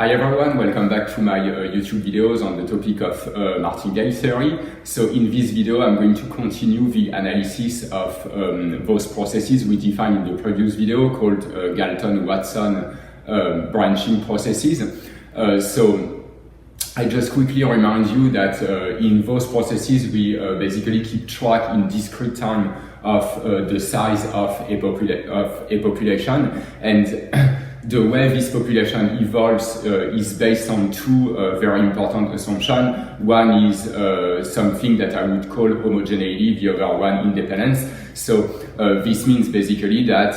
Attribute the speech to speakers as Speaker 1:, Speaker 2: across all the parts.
Speaker 1: Hi everyone, welcome back to my YouTube videos on the topic of martingale theory. So in this video I'm going to continue the analysis of those processes we defined in the previous video called Galton-Watson branching processes. So I just quickly remind you that in those processes we basically keep track in discrete time of the size of a population, and the way this population evolves is based on two very important assumptions. One is something that I would call homogeneity, the other one independence. So this means basically that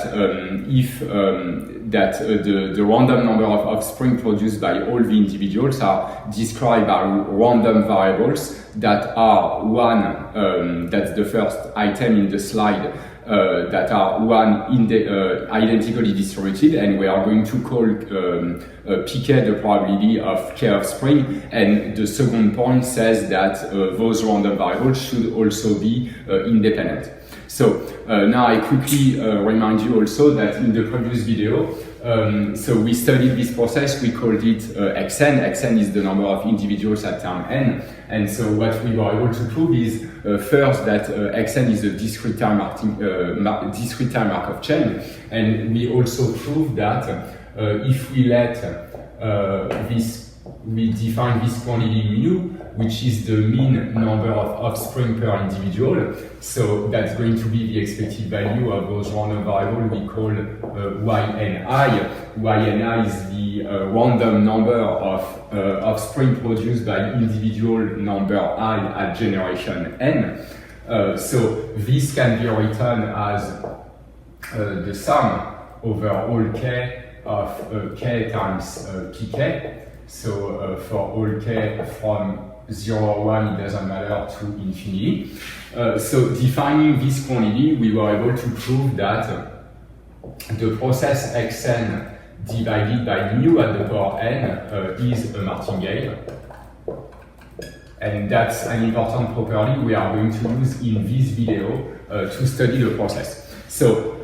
Speaker 1: if the random number of offspring produced by all the individuals are described by random variables that are one, that's the first item in the slide, that are identically distributed, and we are going to call pk the probability of k offspring, and the second point says that those random variables should also be independent. So now I quickly remind you also that in the previous video, so we studied this process, we called it xn. Xn is the number of individuals at term n, and so what we were able to prove is first that xn is a discrete time Markov chain, and we also proved that if we let we define this quantity mu, which is the mean number of offspring per individual. So that's going to be the expected value of those random variables we call yni. Yni is the random number of offspring produced by individual number I at generation n. So this can be written as the sum over all k of k times pk. So for all k from 0 or 1, it doesn't matter, to infinity. So defining this quantity, we were able to prove that the process xn divided by mu at the power n is a martingale. And that's an important property we are going to use in this video to study the process. So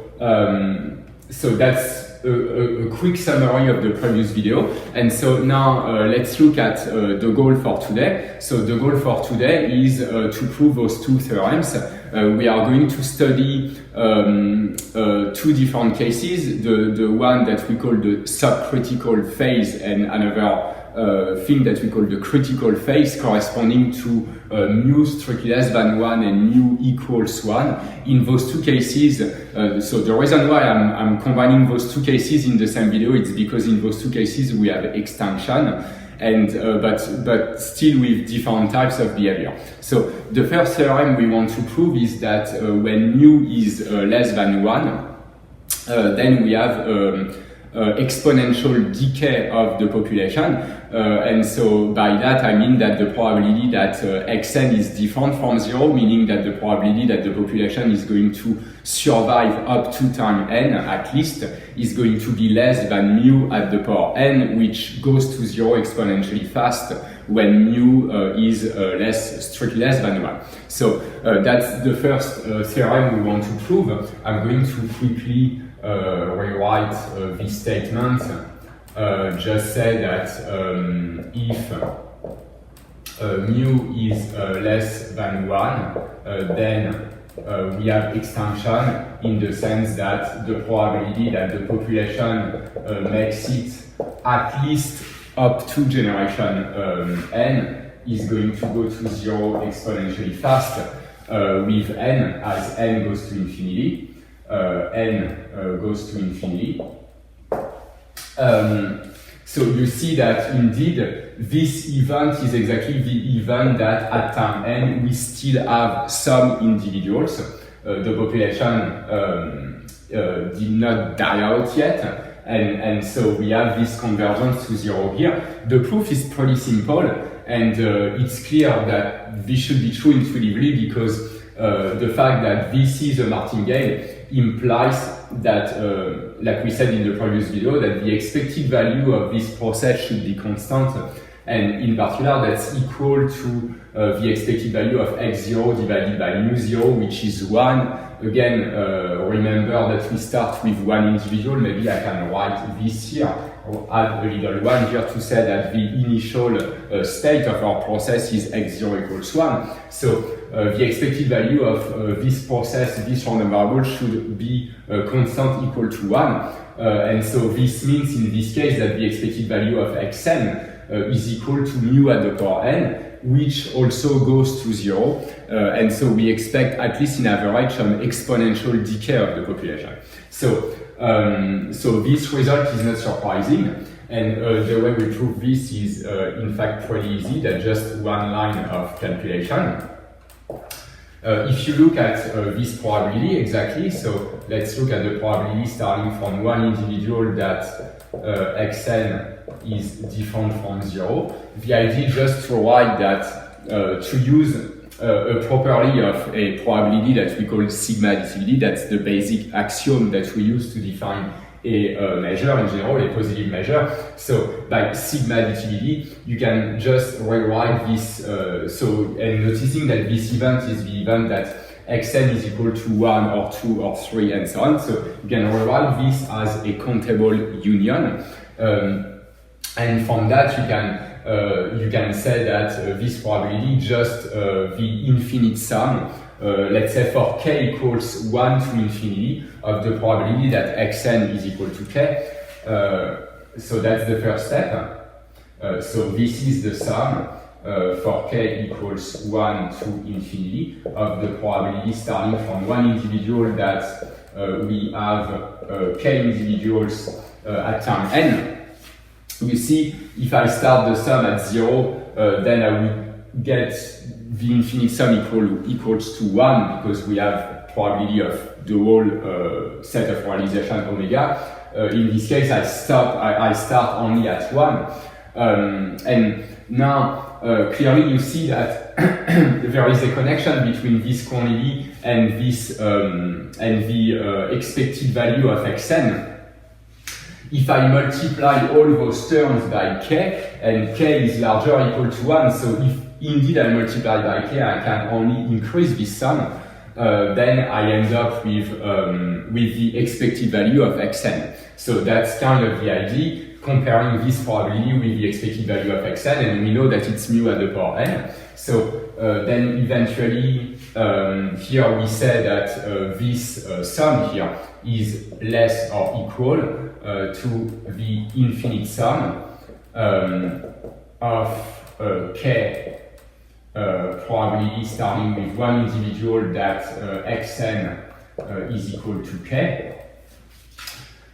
Speaker 1: that's a quick summary of the previous video, and so now let's look at the goal for today. So the goal for today is to prove those two theorems. We are going to study two different cases, the one that we call the subcritical phase, and another thing that we call the critical phase, corresponding to mu strictly less than 1 and mu equals 1. In those two cases, so the reason why I'm combining those two cases in the same video is because in those two cases we have extinction, and but still with different types of behavior. So the first theorem we want to prove is that when mu is less than 1, then we have exponential decay of the population, and so by that I mean that the probability that xn is different from 0, meaning that the probability that the population is going to survive up to time n at least, is going to be less than mu at the power n, which goes to 0 exponentially fast when mu is strictly less than 1. So that's the first theorem we want to prove. I'm going to quickly rewrite this statement. Just say that if mu is less than 1, then we have extinction, in the sense that the probability that the population makes it at least up to generation n is going to go to 0 exponentially fast, with n as n goes to infinity. N goes to infinity. So you see that indeed this event is exactly the event that at time n we still have some individuals. The population did not die out yet, and so we have this convergence to 0 here. The proof is pretty simple, and it's clear that this should be true intuitively, because the fact that this is a martingale implies that, like we said in the previous video, that the expected value of this process should be constant, and in particular that's equal to the expected value of x0 divided by mu0, which is 1. Again, remember that we start with one individual. Maybe I can write this here add a little one here to say that the initial state of our process is x0 equals 1. So the expected value of this process, this random variable, should be constant equal to 1. And so this means in this case that the expected value of xn is equal to mu at the power n, which also goes to 0. And so we expect, at least in average, some exponential decay of the population. So this result is not surprising. And the way we prove this is, in fact, pretty easy. That's just one line of calculation. If you look at this probability exactly, so let's look at the probability starting from one individual that xn is different from 0. The idea is just to write that to use a property of a probability that we call sigma additivity. That's the basic axiom that we use to define a measure in general, a positive measure. So by sigma additivity, you can just rewrite this. And noticing that this event is the event that xn is equal to 1 or 2 or 3 and so on. So you can rewrite this as a countable union. And from that, you can say that this probability just the infinite sum, let's say for k equals 1 to infinity, of the probability that xn is equal to k. So that's the first step. So this is the sum for k equals 1 to infinity of the probability starting from one individual that we have k individuals at time n. You see, if I start the sum at 0, then I will get the infinite sum equals to 1 because we have probability of the whole set of realization omega. In this case, I start only at 1. And now, clearly you see that there is a connection between this quantity and this and the expected value of xn. If I multiply all those terms by k, and k is larger or equal to 1, so if indeed I multiply by k, I can only increase this sum, then I end up with the expected value of xn. So that's kind of the idea, comparing this probability with the expected value of xn, and we know that it's mu at the power n. So then eventually, here we say that this sum here is less or equal to the infinite sum of k probability starting with one individual that xn is equal to k.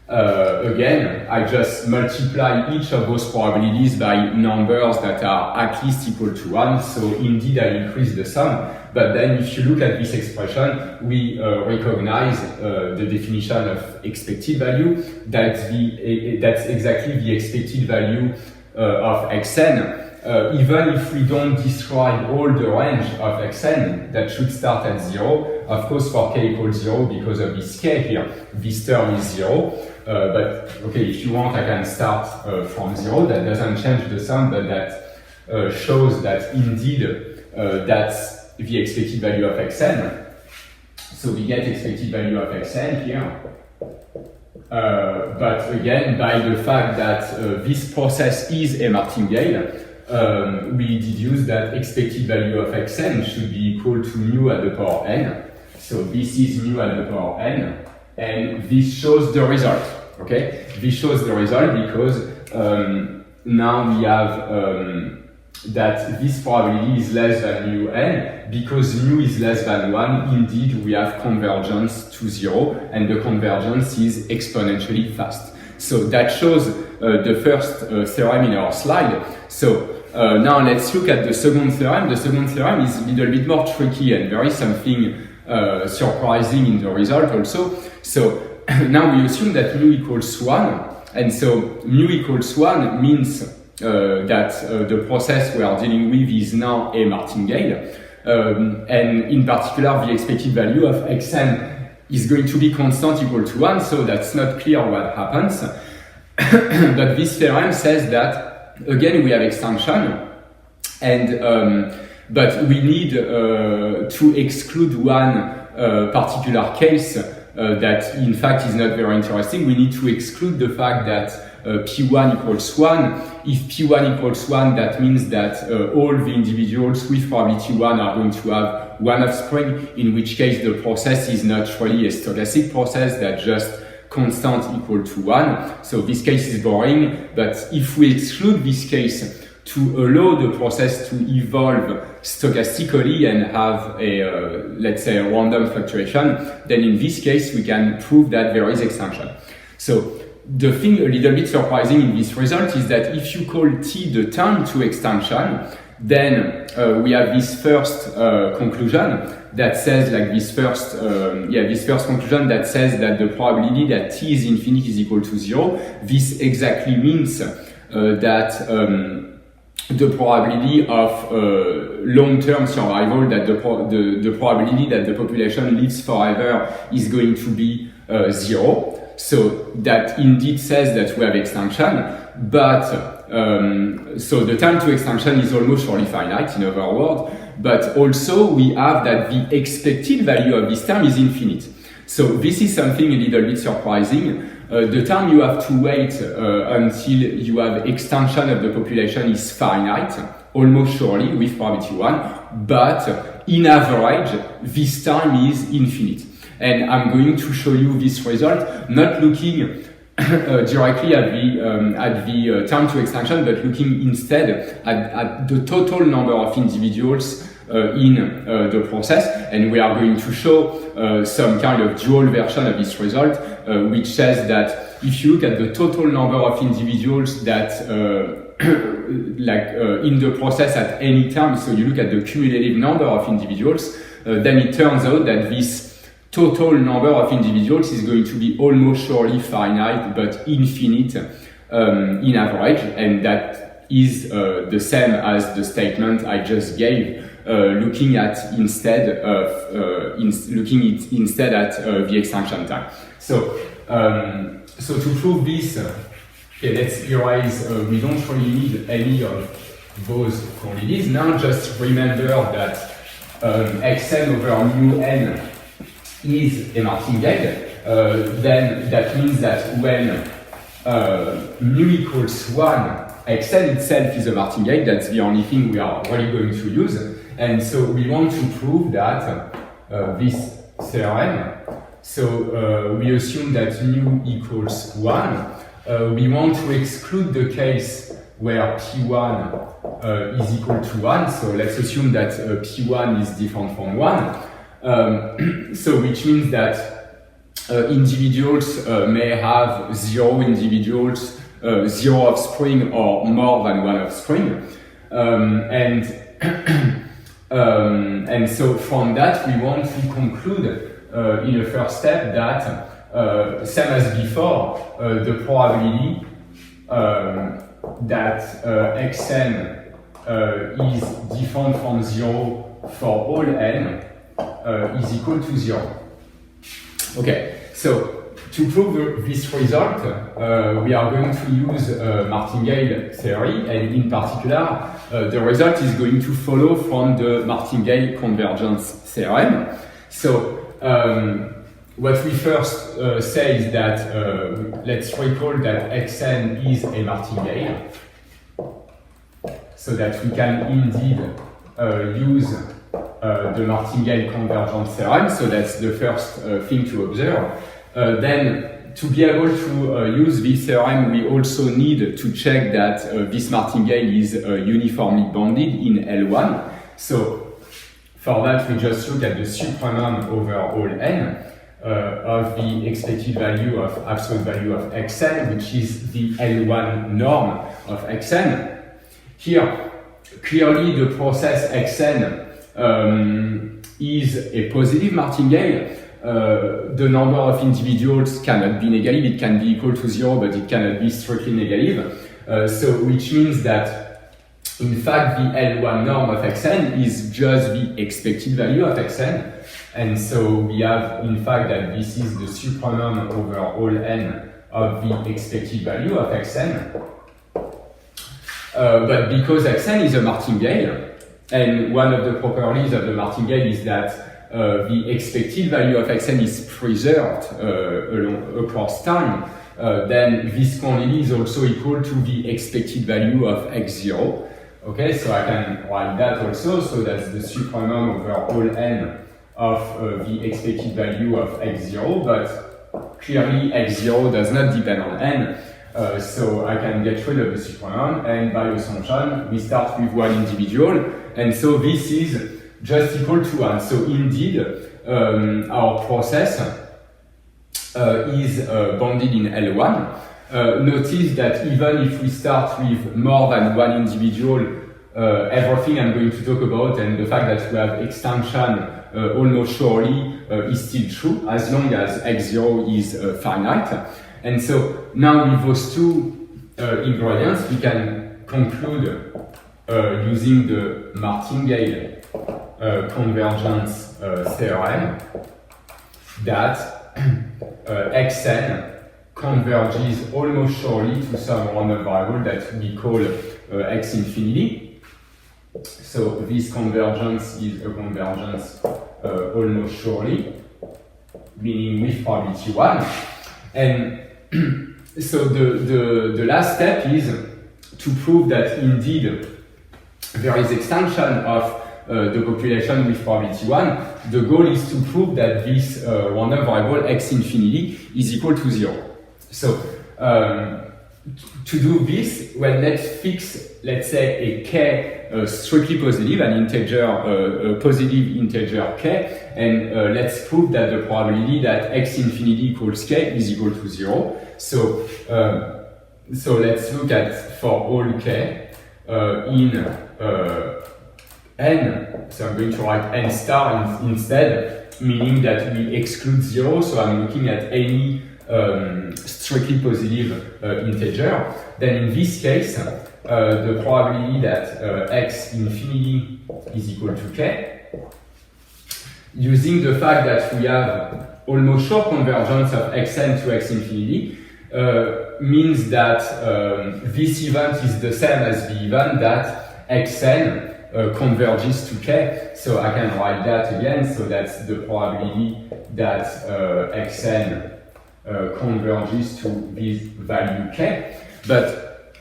Speaker 1: Again, I just multiply each of those probabilities by numbers that are at least equal to 1, so indeed I increase the sum. But then if you look at this expression, we recognize the definition of expected value. That's exactly the expected value of xn. Even if we don't describe all the range of xn that should start at 0, of course for k equals 0, because of this k here, this term is 0. But okay, if you want, I can start from 0. That doesn't change the sum, but that shows that indeed that's the expected value of xn. So we get expected value of xn here. But again, by the fact that this process is a martingale, we deduce that expected value of xn should be equal to mu at the power n. So this is mu at the power n, and this shows the result. Okay, this shows the result because now we have that this probability is less than mu n. Because mu is less than 1, indeed we have convergence to 0, and the convergence is exponentially fast. So that shows the first theorem in our slide. So now let's look at the second theorem. The second theorem is a little bit more tricky, and there is something surprising in the result also. So now we assume that mu equals 1, and so mu equals 1 means that the process we are dealing with is now a martingale, and in particular the expected value of xn is going to be constant equal to 1, so that's not clear what happens. But this theorem says that again we have extension, and but we need to exclude one particular case that in fact is not very interesting. We need to exclude the fact that P1 equals 1. If P1 equals 1, that means that all the individuals with probability 1 are going to have one offspring, in which case the process is not really a stochastic process that just constant equal to 1. So this case is boring, but if we exclude this case to allow the process to evolve stochastically and have a, let's say, a random fluctuation, then in this case we can prove that there is extinction. So the thing a little bit surprising in this result is that if you call t the time to extinction, then we have this first conclusion that says like this first conclusion that says that the probability that t is infinite is equal to 0. This exactly means that the probability of long-term survival, that the probability that the population lives forever is going to be 0. So that indeed says that we have extinction, but so the time to extinction is almost surely finite, in other words, but also we have that the expected value of this term is infinite. So this is something a little bit surprising. The time you have to wait until you have extinction of the population is finite, almost surely with probability 1, but in average, this time is infinite. And I'm going to show you this result, not looking directly at the time to extinction, but looking instead at the total number of individuals in the process, and we are going to show some kind of dual version of this result, which says that if you look at the total number of individuals that in the process at any time, so you look at the cumulative number of individuals, then it turns out that this total number of individuals is going to be almost surely finite but infinite in average, and that is the same as the statement I just gave, looking at instead at the extinction time. So to prove this, okay, let's erase. We don't really need any of those quantities. Now just remember that xn over mu n is a martingale. Then that means that when mu equals 1, xn itself is a martingale. That's the only thing we are really going to use. And so we want to prove that this theorem. So we assume that mu equals 1. We want to exclude the case where P1 is equal to 1. So let's assume that P1 is different from 1. So which means that individuals may have 0 individuals, 0 offspring or more than 1 offspring. And so from that we want to conclude in a first step that same as before, the probability that xn is different from 0 for all n is equal to 0. Okay, so to prove this result, we are going to use martingale theory, and in particular, the result is going to follow from the martingale convergence theorem. So what we first say is that let's recall that xn is a martingale, so that we can indeed use the martingale convergence theorem. So that's the first thing to observe. Then to be able to use this theorem, we also need to check that this martingale is uniformly bounded in L1. So for that, we just look at the supremum over all n of the expected value of absolute value of xn, which is the L1 norm of xn. Here, clearly the process xn is a positive martingale. The number of individuals cannot be negative. It can be equal to 0, but it cannot be strictly negative. So which means that in fact the L1 norm of xn is just the expected value of xn. And so we have in fact that this is the supremum over all n of the expected value of xn. But because xn is a martingale, and one of the properties of the martingale is that the expected value of xn is preserved across time, then this quantity is also equal to the expected value of x0. Okay, so I can write that also, so that's the supremum over all n of the expected value of x0, but clearly x0 does not depend on n, so I can get rid of the supremum, and by assumption, we start with one individual, and so this is just equal to 1. So indeed, our process is bounded in L1. Notice that even if we start with more than one individual, everything I'm going to talk about and the fact that we have extension almost surely is still true as long as x0 is finite. And so now with those two ingredients, we can conclude using the Martingale convergence theorem that Xn converges almost surely to some random variable that we call x infinity. So this convergence is a convergence almost surely, meaning with probability 1. And so the last step is to prove that indeed there is extension of the population with probability 1. The goal is to prove that this random variable x infinity is equal to 0. So to do this, well, let's fix, let's say, a k strictly positive, an integer, a positive integer k, and let's prove that the probability that x infinity equals k is equal to 0. So let's look at for all k in n, so I'm going to write n star instead, meaning that we exclude 0, so I'm looking at any strictly positive integer. Then in this case, the probability that x infinity is equal to k, using the fact that we have almost sure convergence of xn to x infinity, means that this event is the same as the event that xn converges to k. So I can write that again, so that's the probability that xn converges to this value k. But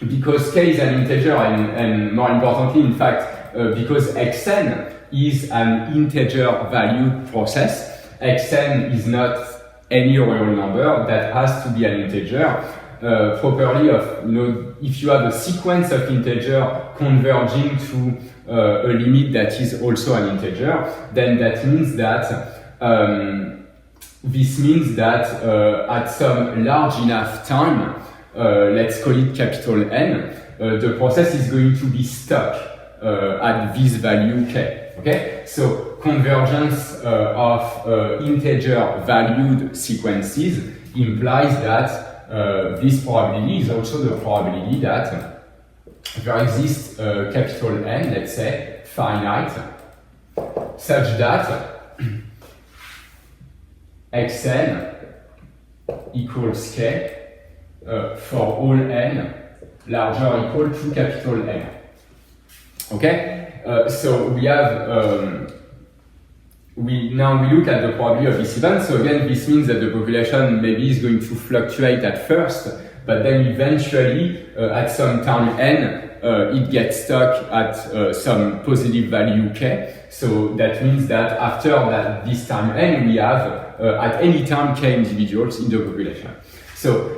Speaker 1: because k is an integer, and more importantly, in fact, because xn is an integer valued process, xn is not any real number that has to be an integer. Properly, if you have a sequence of integer converging to a limit that is also an integer, then that means that this means that at some large enough time, let's call it capital N, the process is going to be stuck at this value k. Okay, so convergence of integer valued sequences implies that this probability is also the probability that there exists capital N, let's say, finite, such that xn equals k for all n larger or equal to capital N. Okay, so we have now we look at the probability of this event. So again, this means that the population maybe is going to fluctuate at first, but then eventually at some time n, it gets stuck at some positive value k. So that means that after this time n, we have at any time k individuals in the population. So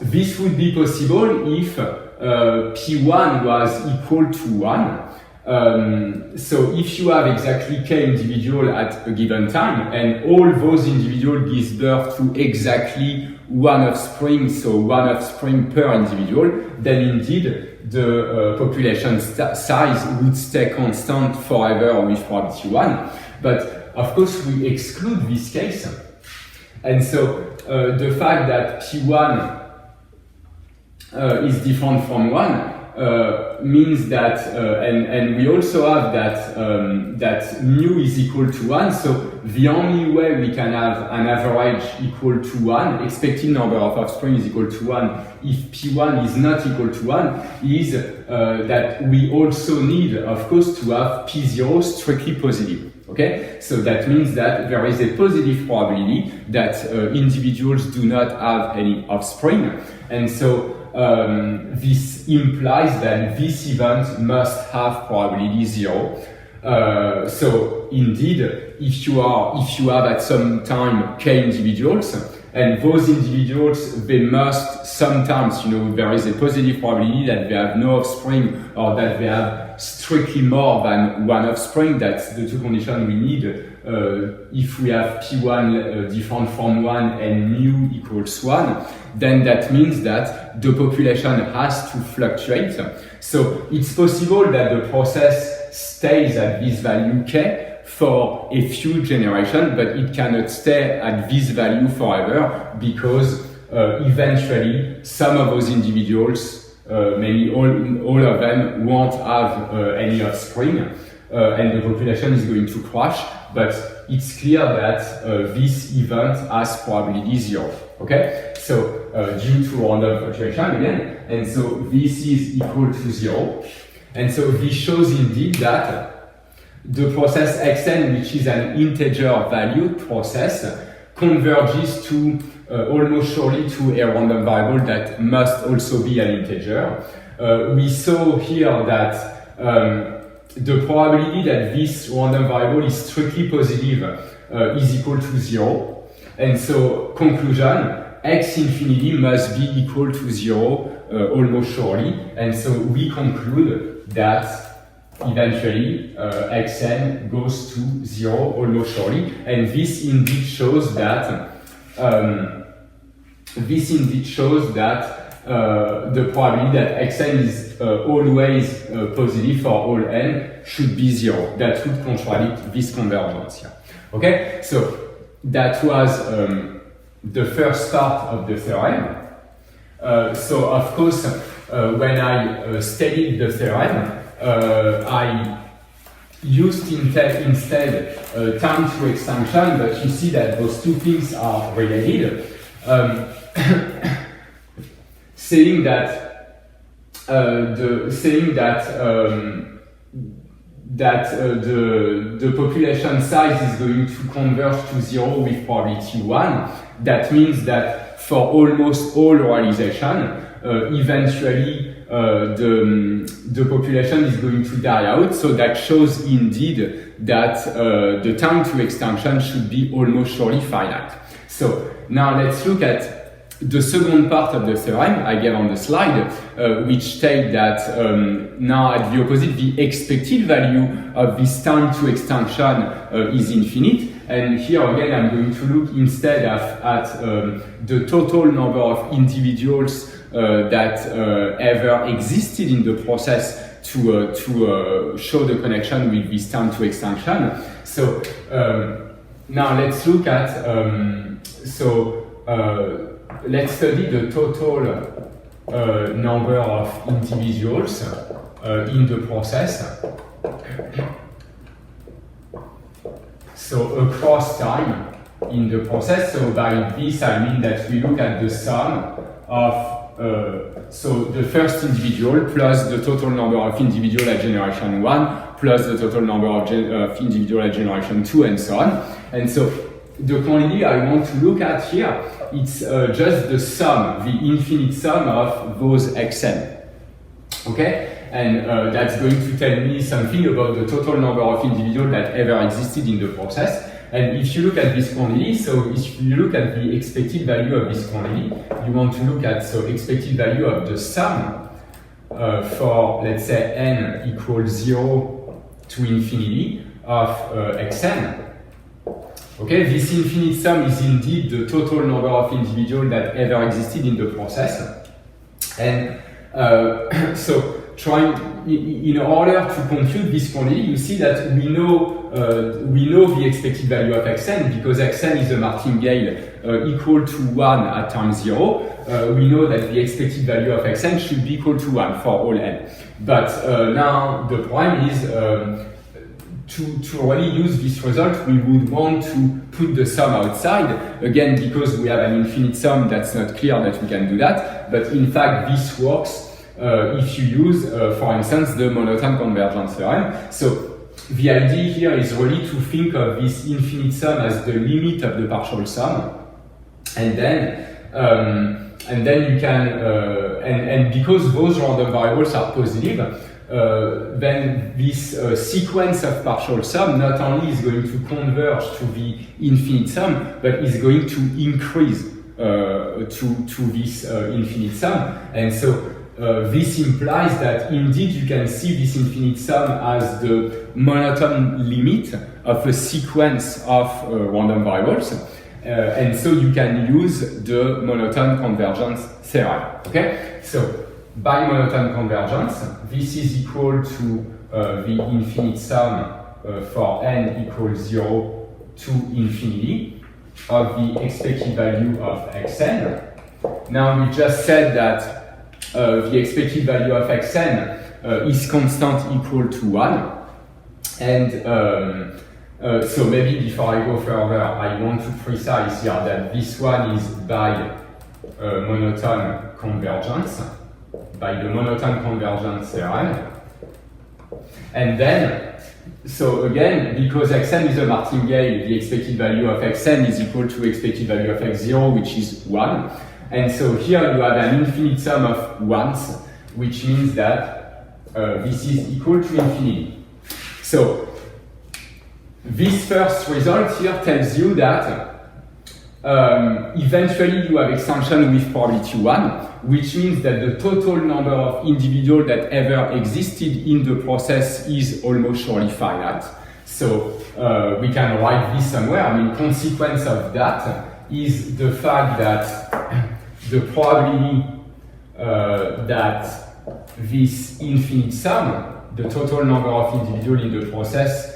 Speaker 1: this would be possible if P1 was equal to 1. So if you have exactly k individual at a given time, and all those individuals give birth to exactly one offspring, so one offspring per individual, then indeed the population size would stay constant forever with probability 1. But of course we exclude this case. And so the fact that P1 is different from 1 means that, and we also have that, that mu is equal to 1, so the only way we can have an average equal to 1, expected number of offspring is equal to 1, if P1 is not equal to 1, is that we also need, of course, to have P0 strictly positive. Okay, so that means that there is a positive probability that individuals do not have any offspring, and so this implies that this event must have probability 0. So indeed, if you have at some time k individuals, and those individuals, they must sometimes, there is a positive probability that they have no offspring or that they have strictly more than one offspring. That's the two conditions we need if we have P1 different from 1 and mu equals 1, then that means that the population has to fluctuate. So it's possible that the process stays at this value k for a few generations, but it cannot stay at this value forever because eventually some of those individuals, maybe all of them, won't have any offspring and the population is going to crash, but it's clear that this event has probability 0. Okay, so due to random fluctuation again, and so this is equal to 0, and so this shows indeed that the process xn, which is an integer valued process, converges to almost surely to a random variable that must also be an integer. We saw here that the probability that this random variable is strictly positive is equal to 0. And so, conclusion, x infinity must be equal to 0 almost surely. And so we conclude that eventually xn goes to 0 almost surely, and this indeed shows that the probability that xn is always positive for all n should be 0. That would contradict this convergence here. Okay, so that was the first part of the theorem. So of course, when I studied the theorem, I used instead time to extinction, but you see that those two things are related. Saying that the population size is going to converge to 0 with probability 1. That means that for almost all realization, eventually the population is going to die out. So that shows indeed that the time to extinction should be almost surely finite. So now let's look at the second part of the theorem I gave on the slide, which state that now at the opposite, the expected value of this time to extinction is infinite. And here again, I'm going to look instead at the total number of individuals that ever existed in the process to show the connection with this time to extinction. So now let's look at let's study the total number of individuals in the process. So across time in the process. So by this I mean that we look at the sum of so the first individual plus the total number of individuals at generation 1 plus the total number of individuals at generation 2 and so on. And so the quantity I want to look at here, it's just the sum, the infinite sum of those xn. Okay? And that's going to tell me something about the total number of individuals that ever existed in the process. And if you look at this quantity, so if you look at the expected value of this quantity, you want to look at expected value of the sum for, let's say, n equals 0 to infinity of xn. Okay, this infinite sum is indeed the total number of individuals that ever existed in the process. And so in order to compute this quantity, you see that we know the expected value of xn because xn is a martingale equal to 1 at time 0. We know that the expected value of xn should be equal to 1 for all n. But now the problem is to really use this result, we would want to put the sum outside. Again, because we have an infinite sum, that's not clear that we can do that. But in fact, this works if you use, for instance, the monotone convergence theorem. So the idea here is really to think of this infinite sum as the limit of the partial sum, and then you can and because those random variables are positive, then this sequence of partial sum not only is going to converge to the infinite sum, but is going to increase to this infinite sum. And so this implies that indeed you can see this infinite sum as the monotone limit of a sequence of random variables. And so you can use the monotone convergence theorem. Okay? So by monotone convergence, this is equal to the infinite sum for n equals 0 to infinity of the expected value of xn. Now we just said that the expected value of xn is constant equal to 1. And so maybe before I go further, I want to precise here that this one is by monotone convergence, by the monotone convergence theorem. And then, so again, because xn is a martingale, the expected value of xn is equal to expected value of x0, which is 1. And so here you have an infinite sum of 1s, which means that this is equal to infinity. So this first result here tells you that eventually you have extension with probability 1, which means that the total number of individuals that ever existed in the process is almost surely finite. So we can write this somewhere. I mean, consequence of that is the fact that the probability that this infinite sum, the total number of individuals in the process,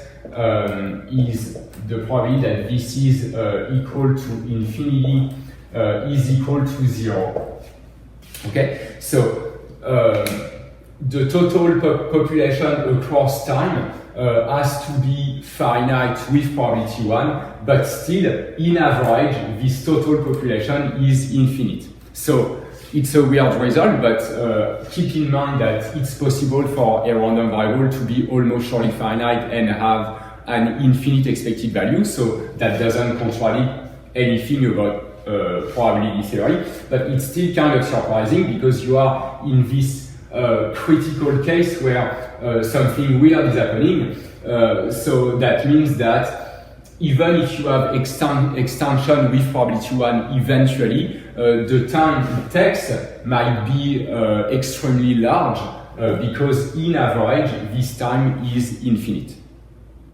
Speaker 1: is the probability that this is equal to infinity is equal to 0. Okay, so the total population across time has to be finite with probability 1, but still, in average, this total population is infinite. So it's a weird result, but keep in mind that it's possible for a random variable to be almost surely finite and have an infinite expected value, so that doesn't contradict anything about probability theory, but it's still kind of surprising because you are in this critical case where something weird is happening. So that means that even if you have extension with probability 1 eventually, the time it takes might be extremely large because in average this time is infinite.